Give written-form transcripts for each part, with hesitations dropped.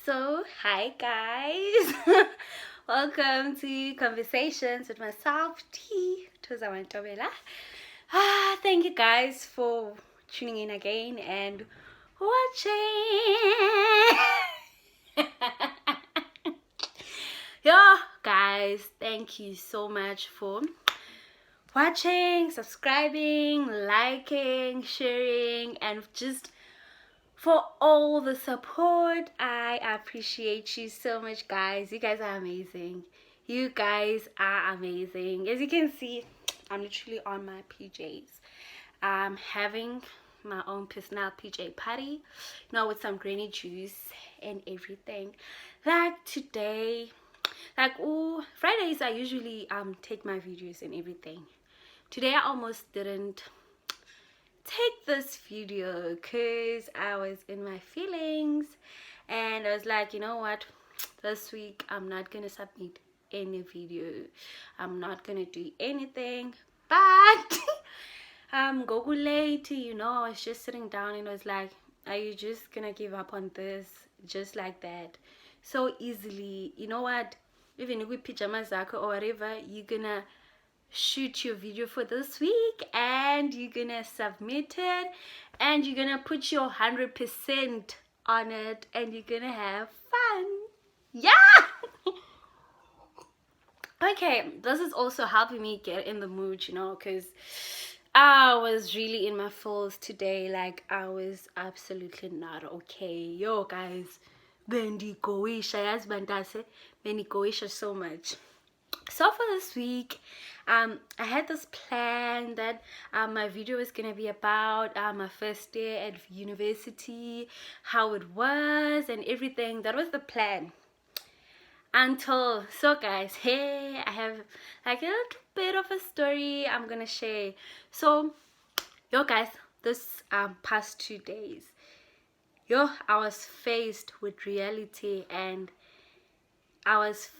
So, hi guys. Welcome to Conversations with myself, T. Tozawantobela. Thank you guys for tuning in again and watching. Yo, guys, thank you so much for watching, subscribing, liking, sharing, and just for all the support. I appreciate you so much, guys. You guys are amazing. You guys are amazing. As you can see, I'm literally on my PJs. I'm having my own personal PJ party, with some granny juice and everything. Like today, Fridays I usually take my videos and everything. Today I almost didn't take this video because I was in my feelings and I was like, you know what, this week I'm not gonna submit any video, I'm not gonna do anything. But Goku late, I was just sitting down and I was like, are you just gonna give up on this just like that so easily? You know what, even with pajamas or whatever, you're gonna shoot your video for this week and you're gonna submit it and you're gonna put your 100% on it and you're gonna have fun. Yeah. Okay, this is also helping me get in the mood, because I was really in my feels today. Like, I was absolutely not okay. Yo guys, bendikoisha so much. So for this week, I had this plan that my video is gonna be about my first day at university, how it was and everything. That was the plan. So guys, hey, I have like a little bit of a story I'm gonna share. So yo guys, this past 2 days, I was faced with reality and I was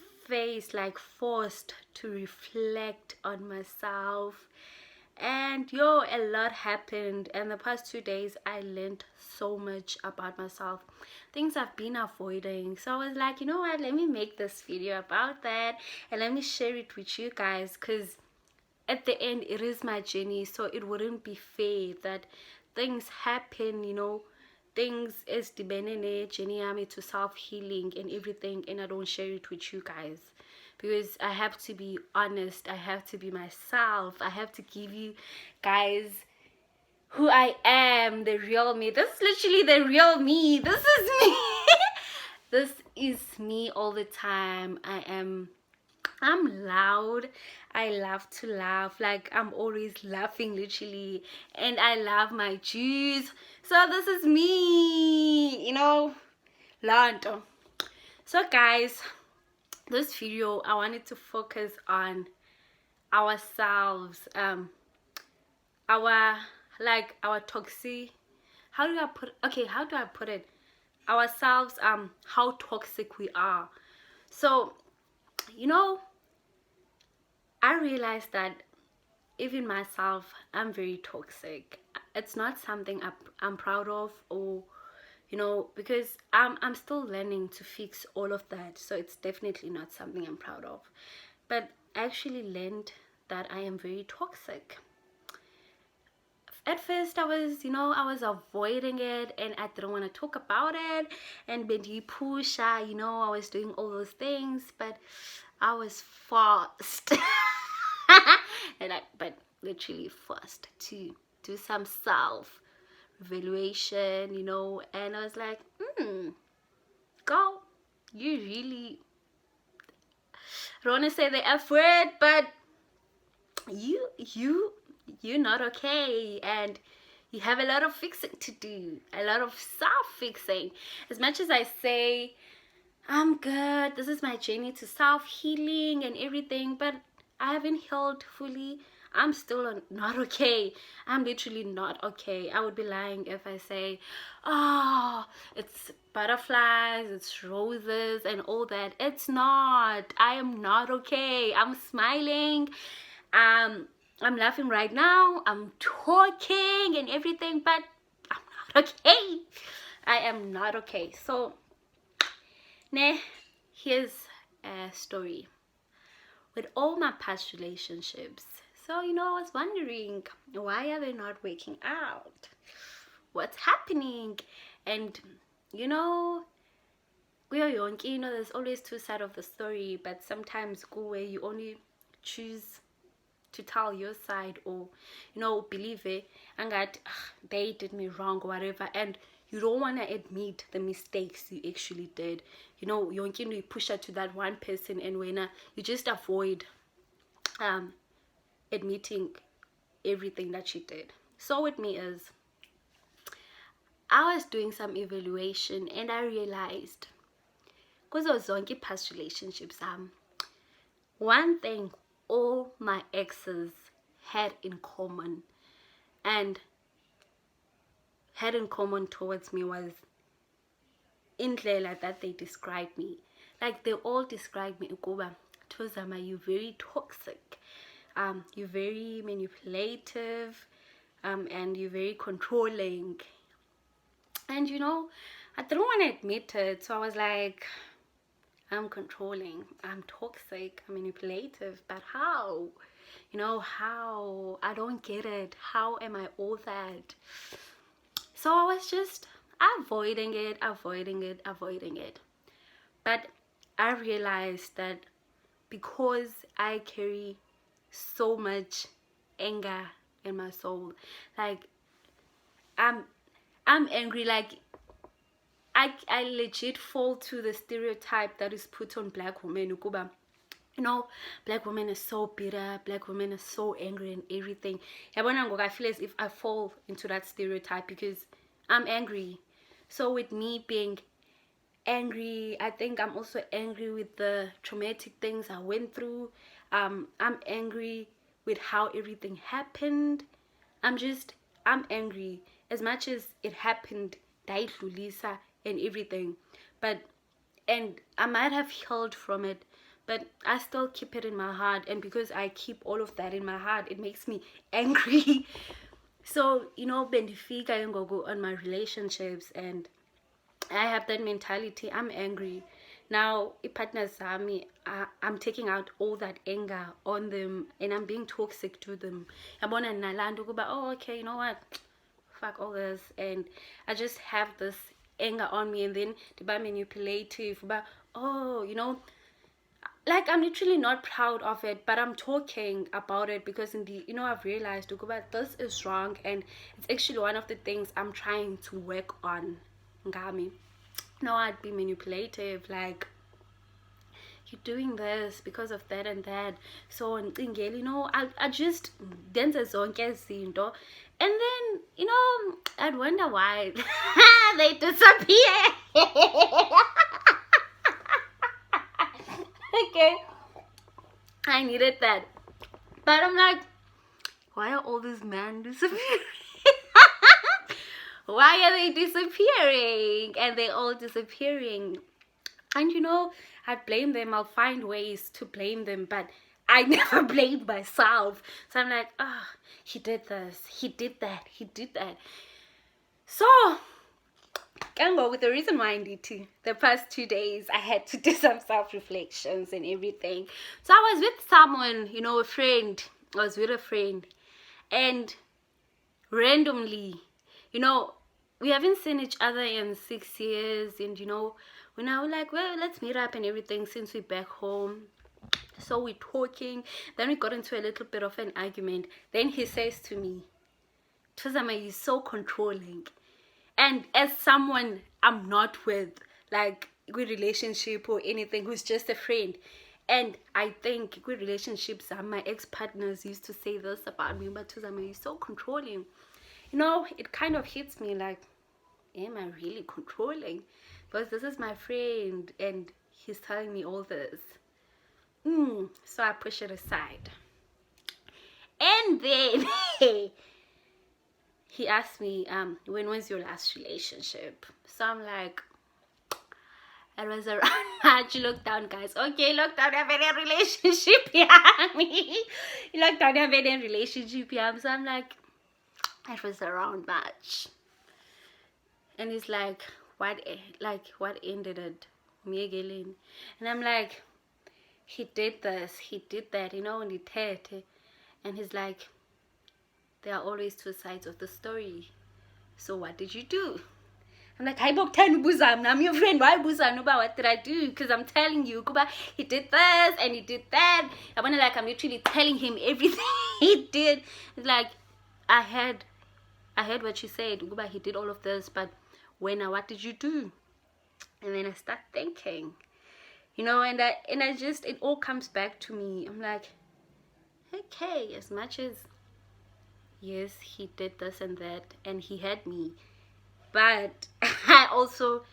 forced to reflect on myself, and a lot happened. And the past 2 days I learned so much about myself, things I've been avoiding. So I was like, you know what, let me make this video about that and let me share it with you guys, because at the end it is my journey. So it wouldn't be fair that things happen, things is the journey to self-healing and everything, and I don't share it with you guys because I have to be honest, I have to be myself, I have to give you guys who I am, the real me. This is literally the real me. This is me. This is me all the time. I'm loud, I love to laugh, like I'm always laughing literally, and I love my juice. So this is me, Lanto. So guys, this video I wanted to focus on ourselves, our toxic, how do I put it, ourselves, how toxic we are. So I realized that even myself, I'm very toxic. It's not something I'm proud of, or because I'm still learning to fix all of that. So it's definitely not something I'm proud of. But I actually learned that I am very toxic. At first I was avoiding it and I didn't want to talk about it, and Bendy Pusha, I was doing all those things, but I was forced but literally forced to do some self evaluation, and I was like, girl, you really, I don't want to say the F word, but you're not okay, and you have a lot of fixing to do, a lot of self-fixing. As much as I say I'm good, this is my journey to self-healing and everything, but I haven't healed fully. I'm still not okay. I'm literally not okay. I would be lying if I say, oh, it's butterflies, it's roses and all that. It's not. I am not okay. I'm smiling. I'm laughing right now. I'm talking and everything, but I'm not okay. I am not okay. So Nah, here's a story. With all my past relationships, so I was wondering, why are they not working out? What's happening? And you know there's always two sides of the story, but sometimes go where you only choose to tell your side, or believe it and that they did me wrong or whatever, and you don't want to admit the mistakes you actually did. You push her to that one person, and when you just avoid admitting everything that she did. So with me is, I was doing some evaluation and I realized, because I was on past relationships, one thing all my exes had in common towards me was indlela that they described me. Like, they all described me, ukuba Tozama, you're very toxic, you're very manipulative, and you're very controlling. And I didn't want to admit it, so I was like, I'm controlling, I'm toxic, I'm manipulative, but how? How? I don't get it. How am I all that? So I was just avoiding it. But I realized that because I carry so much anger in my soul, like I'm angry, like I legit fall to the stereotype that is put on black women, ukuba black women are so bitter, black women are so angry and everything. I feel as if I fall into that stereotype because I'm angry. So with me being angry, I think I'm also angry with the traumatic things I went through. I'm angry with how everything happened. I'm angry as much as it happened, Lisa and everything. And I might have healed from it, but I still keep it in my heart. And because I keep all of that in my heart, it makes me angry. So bendifika ngoku on my relationships, and I have that mentality. I'm angry now. Partners zami, I'm taking out all that anger on them, and I'm being toxic to them. Yabona nalanda ukuba, oh okay, you know what, fuck all this, and I just have this anger on me, and then to be manipulative, but like I'm literally not proud of it, but I'm talking about it because I've realized this is wrong, and it's actually one of the things I'm trying to work on. Ngami, I'd be manipulative, like, you're doing this because of that and that. So I just dance zonke izinto, and then I'd wonder why they disappear. Okay, I needed that, but I'm like, why are all these men disappearing? Why are they disappearing? And they're all disappearing. And I'd blame them. I'll find ways to blame them, but I never blamed myself. So I'm like, he did this, he did that, he did that. So with the reason why I need to, the past 2 days I had to do some self-reflections and everything. So I was with someone, a friend. I was with a friend, and randomly, we haven't seen each other in 6 years, and when I was like, well, let's meet up and everything since we're back home. So we're talking, then we got into a little bit of an argument. Then he says to me, Tozama, you're so controlling. And as someone I'm not with, like, good relationship or anything, who's just a friend, and I think good relationships, my ex-partners used to say this about me, but Tozama, you're so controlling. It kind of hits me like, am I really controlling? Because this is my friend and he's telling me all this. So I push it aside. And then he asked me, when was your last relationship? So I'm like, it was around March. Lockdown, guys. Okay, lockdown, I've been in a relationship here. Lockdown, I've been in a relationship here. So I'm like, it was around March. And he's like, what ended it? and I'm like, he did this, he did that, and he did. And he's like, there are always two sides of the story. So what did you do? I'm like, hi Boktan Buzam, I'm your friend. Why Buzam? What did I do? Because I'm telling you, Kuba, he did this and he did that. I wanna I'm literally telling him everything he did. It's like, I heard what you said, Kuba, he did all of this, but what did you do? And then I start thinking, and I just, it all comes back to me. I'm like, okay, as much as yes, he did this and that, and he had me, but I also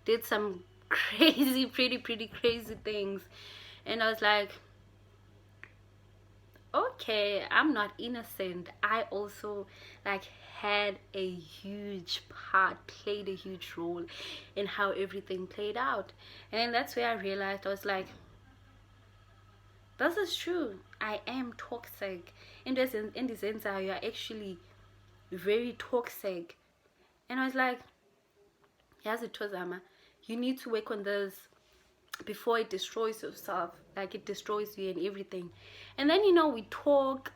did some crazy, pretty crazy things. And I was like, okay, I'm not innocent. I also had a huge part, played a huge role in how everything played out. And that's where I realized, I was like, this is true. I am toxic. In the sense that you are actually very toxic. And I was like, yes, it was Ama. You need to work on this before it destroys yourself. Like, it destroys you and everything. And then, we talk.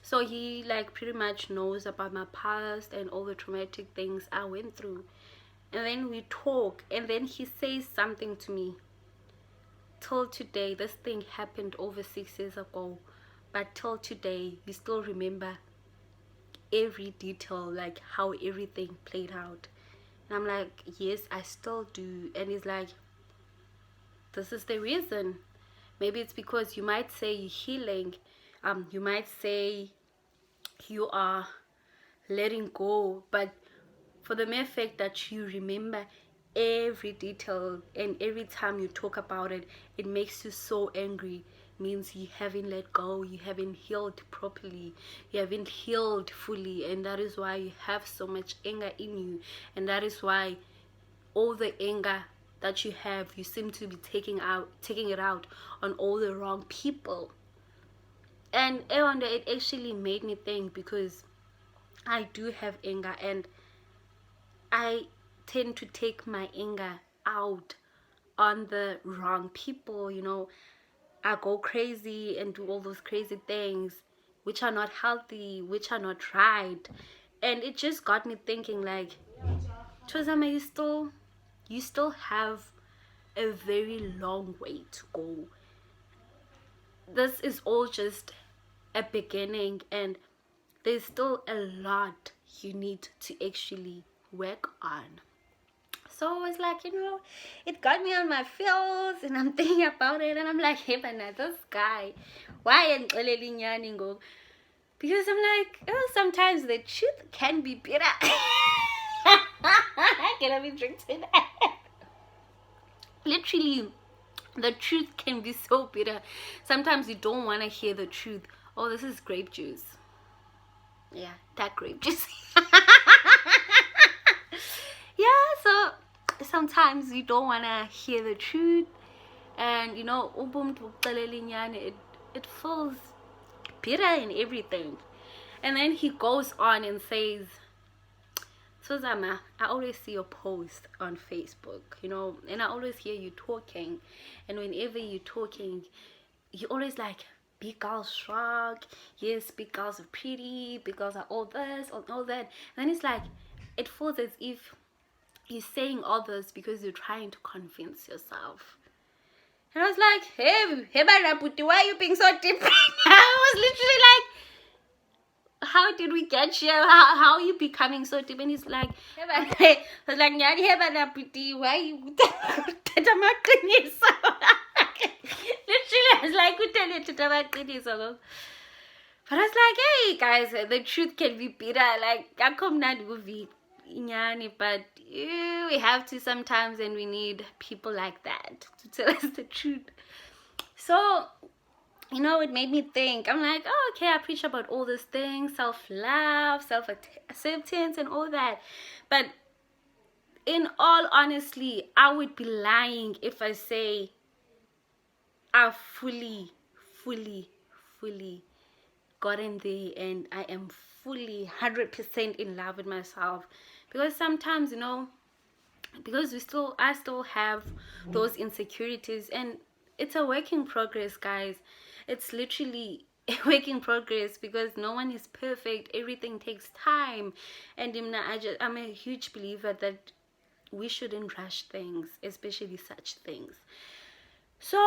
So he pretty much knows about my past and all the traumatic things I went through. And then we talk. And then he says something to me. Till today, this thing happened over 6 years ago. But till today, you still remember every detail, like how everything played out. And I'm like, yes, I still do. And he's like, this is the reason. Maybe it's because you might say you're healing. You might say you are letting go. But for the mere fact that you remember every detail and every time you talk about it, it makes you so angry. Means you haven't let go, you haven't healed properly, you haven't healed fully, and that is why you have so much anger in you. And that is why all the anger that you have, you seem to be taking it out on all the wrong people. And it actually made me think, because I do have anger, and I tend to take my anger out on the wrong people. I go crazy and do all those crazy things which are not healthy, which are not right. And it just got me thinking, like, Chozama, you still have a very long way to go. This is all just a beginning, and there's still a lot you need to actually work on. So I was like, it got me on my feels, and I'm thinking about it, and I'm like, hey, man, this guy, why am I? Because I'm like, sometimes the truth can be bitter. Can I be drinking that? Literally, the truth can be so bitter. Sometimes you don't want to hear the truth. Oh, this is grape juice. Yeah, that grape juice. Yeah, so sometimes you don't want to hear the truth, and it feels bitter and everything. And then he goes on and says, Suzama, I always see your post on Facebook, and I always hear you talking, and whenever you're talking, you always like, big girls shrug, yes, big girls are pretty, big girls are all this, all that. And then it's like, it feels as if he's saying all this because you're trying to convince yourself. And I was like, hey, why are you being so deep? I was literally like, how did we get here? How are you becoming so deep? And he's like, I was like, why are you literally, I was like, but I was like, hey guys, the truth can be bitter. Like, I come not movie, but we have to sometimes, and we need people like that to tell us the truth. So, it made me think. I'm like, oh, okay, I preach about all these things, self-love, self-acceptance, and all that. But in all honesty, I would be lying if I say I fully gotten there and I am fully 100% in love with myself. Because sometimes, because I still have those insecurities, and it's a work in progress, guys. It's literally a work in progress, because no one is perfect. Everything takes time. And I'm a huge believer that we shouldn't rush things, especially such things. So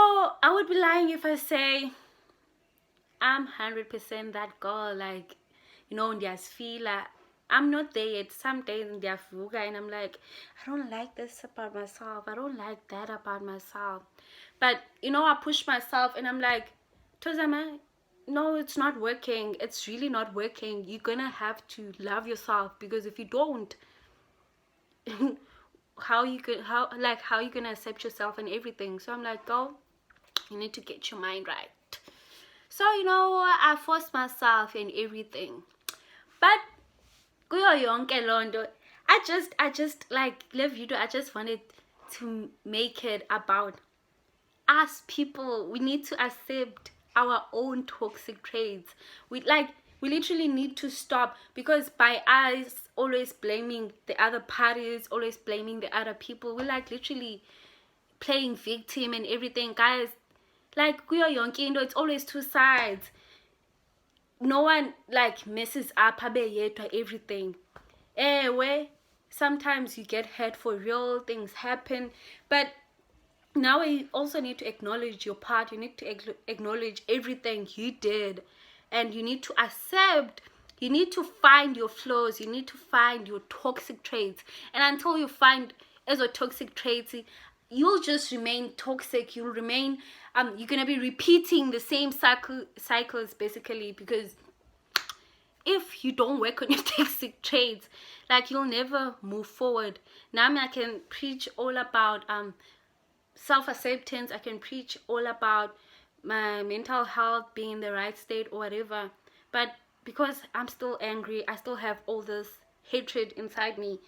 I would be lying if I say I'm 100% that girl, like, ndiyazifila. I'm not there yet. Some days ndiyavuka and I'm like, I don't like this about myself. I don't like that about myself. But, I push myself and I'm like, Tozama, no, it's not working. It's really not working. You're gonna have to love yourself, because if you don't, how you gonna accept yourself and everything? So I'm like, girl, you need to get your mind right. So I forced myself and everything, but kuyo yonke lonto, I just like le video, I just wanted to make it about us people. We need to accept our own toxic traits. We literally need to stop, because by us always blaming the other parties, always blaming the other people, we're like literally playing victim and everything, guys. Like kuyo yonke into, it's always two sides. No one like messes up abe yedwa everything. Sometimes you get hurt for real, things happen, but now you also need to acknowledge your part. You need to acknowledge everything you did, and you need to accept. You need to find your flaws. You need to find your toxic traits, and until you find as a toxic traits, you'll just remain toxic. You'll remain you're gonna be repeating the same cycles basically, because if you don't work on your toxic traits, like, you'll never move forward. Now I can preach all about self-acceptance. I can preach all about my mental health being in the right state or whatever, but because I'm still angry, I still have all this hatred inside me,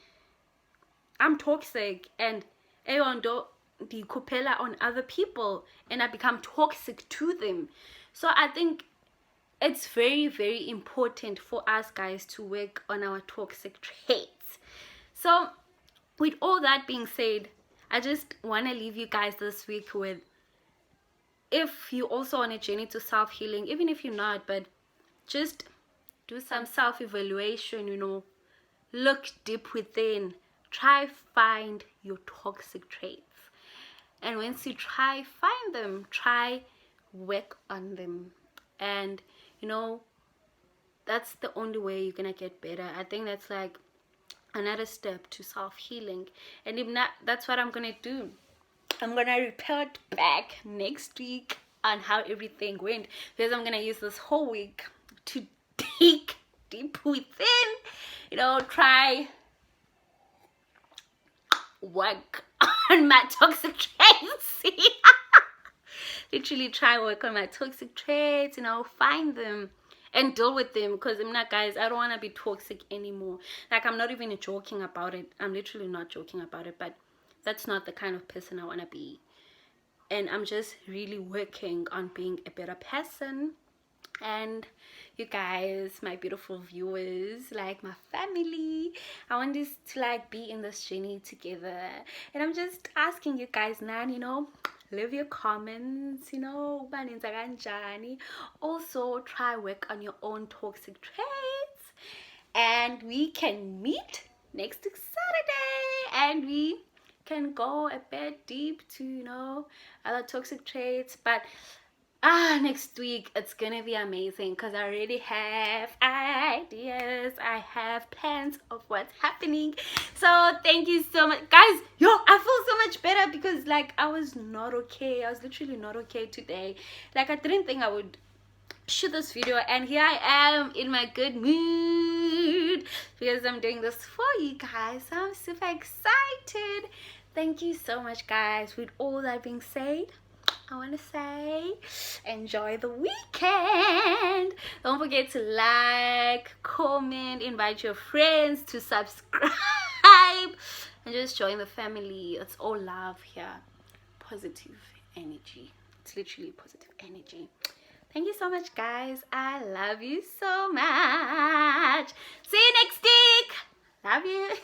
I'm toxic, and kupela on other people, and I become toxic to them. So I think it's very, very important for us guys to work on our toxic traits. So with all that being said, I just want to leave you guys this week with, if you also on a journey to self-healing, even if you're not, but just do some self-evaluation, look deep within, try find your toxic traits, and once you try find them, try work on them, and that's the only way you're gonna get better. I think that's like another step to self-healing. And if not, that's what I'm gonna do. I'm gonna report back next week on how everything went, because I'm gonna use this whole week to dig deep within, try work on my toxic traits. Literally try work on my toxic traits, find them and deal with them, because I'm not, guys, I don't want to be toxic anymore. Like, I'm not even joking about it. I'm literally not joking about it, but that's not the kind of person I want to be. And I'm just really working on being a better person. And you guys, my beautiful viewers, like my family, I want us to like be in this journey together. And I'm just asking you guys now, leave your comments, ubanenza kanjani. Also try work on your own toxic traits, and we can meet next Saturday, and we can go a bit deep to other toxic traits. But next week it's gonna be amazing, because I already have ideas, I have plans of what's happening. So thank you so much, guys. I feel so much better, because like, I was not okay. I was literally not okay today. Like, I didn't think I would shoot this video, and here I am in my good mood, because I'm doing this for you guys. So I'm super excited. Thank you so much, guys. With all that being said, I want to say enjoy the weekend. Don't forget to like, comment, invite your friends to subscribe, and just join the family. It's all love here. Positive energy. It's literally positive energy. Thank you so much, guys. I love you so much. See you next week. Love you.